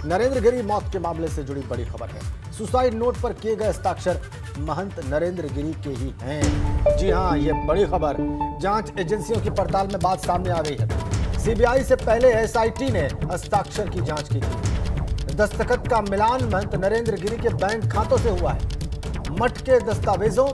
नरेंद्र गिरी मौत के मामले से जुड़ी बड़ी खबर है। सुसाइड नोट पर किए गए हस्ताक्षर महंत नरेंद्र गिरी के ही हैं। जी हां, ये बड़ी खबर जांच एजेंसियों की पड़ताल में बात सामने आ गई है। सीबीआई से पहले एसआईटी ने हस्ताक्षर की जांच की थी। दस्तखत का मिलान महंत नरेंद्र गिरी के बैंक खातों से हुआ है। मठ के दस्तावेजों,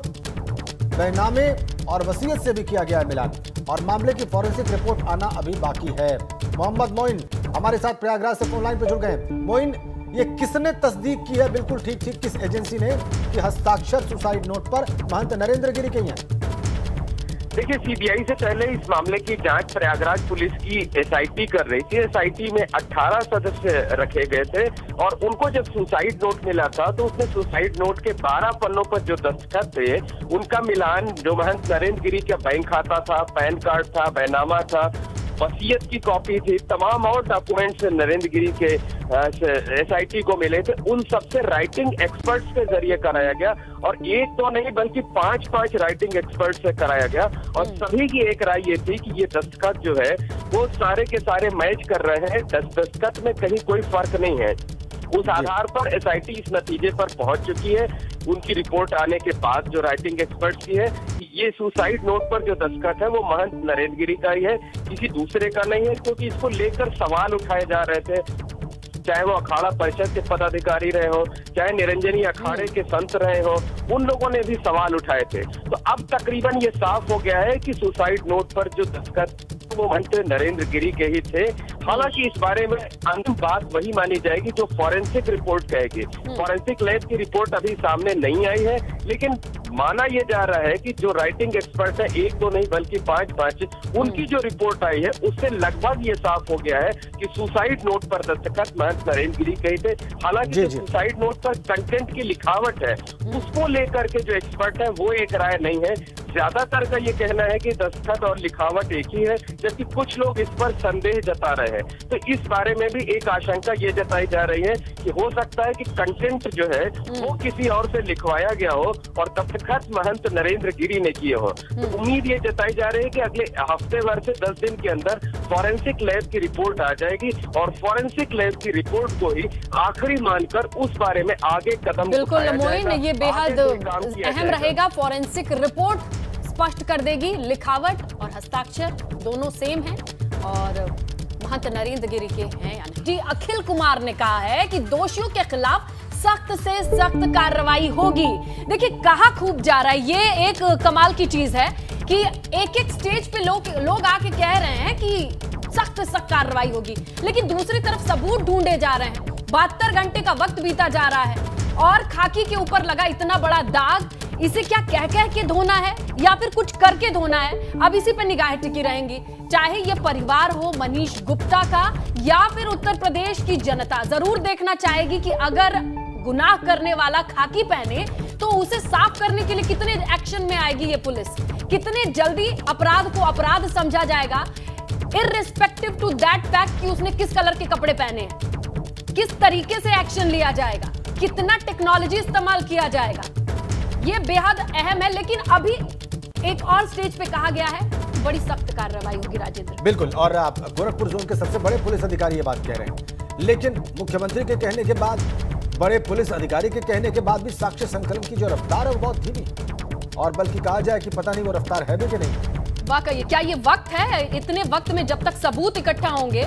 बैनामे और वसीयत से भी किया गया है मिलान, और मामले की फॉरेंसिक रिपोर्ट आना अभी बाकी है। मोहम्मद मोइन हमारे साथ प्रयागराज से फोन लाइन पर जुड़ गए। मोइन, ये किसने तस्दीक की है बिल्कुल ठीक किस एजेंसी ने कि हस्ताक्षर सुसाइड नोट पर महंत नरेंद्र गिरी के हैं? देखिए, सीबीआई से पहले इस मामले की जांच प्रयागराज पुलिस की एसआईटी कर रही थी। एसआईटी में 18 सदस्य रखे गए थे और उनको जब सुसाइड नोट मिला था तो उसने सुसाइड नोट के 12 पन्नों पर जो दस्तखत थे उनका मिलान, जो महंत नरेंद्र गिरी का बैंक खाता था, पैन कार्ड था, बैनामा था, वसीयत की कॉपी थी, तमाम और डॉक्यूमेंट्स नरेंद्र गिरी के एसआईटी को मिले थे। उन सबसे राइटिंग एक्सपर्ट्स के जरिए कराया गया और एक तो नहीं बल्कि 5 राइटिंग एक्सपर्ट से कराया गया और सभी की एक राय ये थी कि ये दस्तखत जो है वो सारे के सारे मैच कर रहे हैं। दस्तखत में कहीं कोई फर्क नहीं है। उस आधार पर एसआईटी इस नतीजे पर पहुंच चुकी है, उनकी रिपोर्ट आने के बाद, जो राइटिंग एक्सपर्ट्स की है, कि ये सुसाइड नोट पर जो दस्तखत है वो महंत नरेंद्र गिरी का ही है, किसी दूसरे का नहीं है। क्योंकि इसको लेकर सवाल उठाए जा रहे थे, चाहे वो अखाड़ा परिषद के पदाधिकारी रहे हो, चाहे निरंजनी अखाड़े के संत रहे हो, उन लोगों ने भी सवाल उठाए थे। तो अब तकरीबन ये साफ हो गया है कि सुसाइड नोट पर जो दस्तखत वो महंत नरेंद्र गिरी के ही थे। हालांकि इस बारे में अंतिम बात वही मानी जाएगी जो फॉरेंसिक रिपोर्ट कहेगी। फॉरेंसिक लैब की रिपोर्ट अभी सामने नहीं आई है, लेकिन माना यह जा रहा है कि जो राइटिंग एक्सपर्ट है, एक तो नहीं बल्कि 5, उनकी जो रिपोर्ट आई है उससे लगभग ये साफ हो गया है कि सुसाइड नोट पर दस्तखत महंत नरेंद्र गिरी के ही थे। हालांकि सुसाइड नोट पर कंटेंट की लिखावट है, उसको लेकर के जो एक्सपर्ट है वो एक राय नहीं है। ज्यादातर का ये कहना है कि दस्तखत और लिखावट एक ही है, जबकि कुछ लोग इस पर संदेह जता रहे हैं। तो इस बारे में भी एक आशंका ये जताई जा रही है कि हो सकता है कि कंटेंट जो है वो किसी और से लिखवाया गया हो और दस्तखत महंत नरेंद्र गिरी ने किए हो। तो उम्मीद ये जताई जा रही है कि अगले हफ्ते भर से 10 दिन के अंदर फॉरेंसिक लैब की रिपोर्ट आ जाएगी और फॉरेंसिक लैब की रिपोर्ट को ही आखिरी मानकर उस बारे में आगे कदम बिल्कुल मोइन, ये बेहद अहम रहेगा। फॉरेंसिक रिपोर्ट स्पष्ट कर देगी लिखावट और हस्ताक्षर दोनों सेम हैं और महंत नरेंद्र गिरी के हैं। यानी जी अखिल कुमार ने कहा है कि दोषियों के खिलाफ सख्त से सख्त कार्रवाई होगी। देखिए कहा खूब जा रहा है, ये एक कमाल की चीज है कि एक स्टेज पे लोग आके कह रहे हैं कि सख्त से सख्त कार्रवाई होगी, लेकिन दूसरी तरफ सबूत ढूंढे जा रहे हैं। 72 घंटे का वक्त बीता जा रहा है और खाकी के ऊपर लगा इतना बड़ा दाग, इसे क्या कह के धोना है या फिर कुछ करके धोना है, अब इसी पर निगाहें टिकी रहेंगी। चाहे ये परिवार हो मनीष गुप्ता का या फिर उत्तर प्रदेश की जनता जरूर देखना चाहेगी कि अगर गुनाह करने वाला खाकी पहने तो उसे साफ करने के लिए कितने एक्शन में आएगी ये पुलिस, कितने जल्दी अपराध को अपराध समझा जाएगा, इररिस्पेक्टिव टू दैट फैक्ट कि उसने किस कलर के कपड़े पहने हैं, किस तरीके से एक्शन लिया जाएगा, कितना टेक्नोलॉजी इस्तेमाल किया जाएगा, ये बेहद अहम है। लेकिन अभी एक और स्टेज पे कहा गया है बड़ी सख्त कार्रवाई होगी। राजेंद्र बिल्कुल, और आप गोरखपुर जोन के सबसे बड़े पुलिस अधिकारी ये बात कह रहे हैं, लेकिन मुख्यमंत्री के कहने के बाद, बड़े पुलिस अधिकारी के कहने के बाद भी साक्ष्य संकलन की जो रफ्तार है वो बहुत धीमी, और बल्कि कहा जाए कि पता नहीं वो रफ्तार है भी कि नहीं। वाकई क्या ये वक्त है? इतने वक्त में जब तक सबूत इकट्ठा होंगे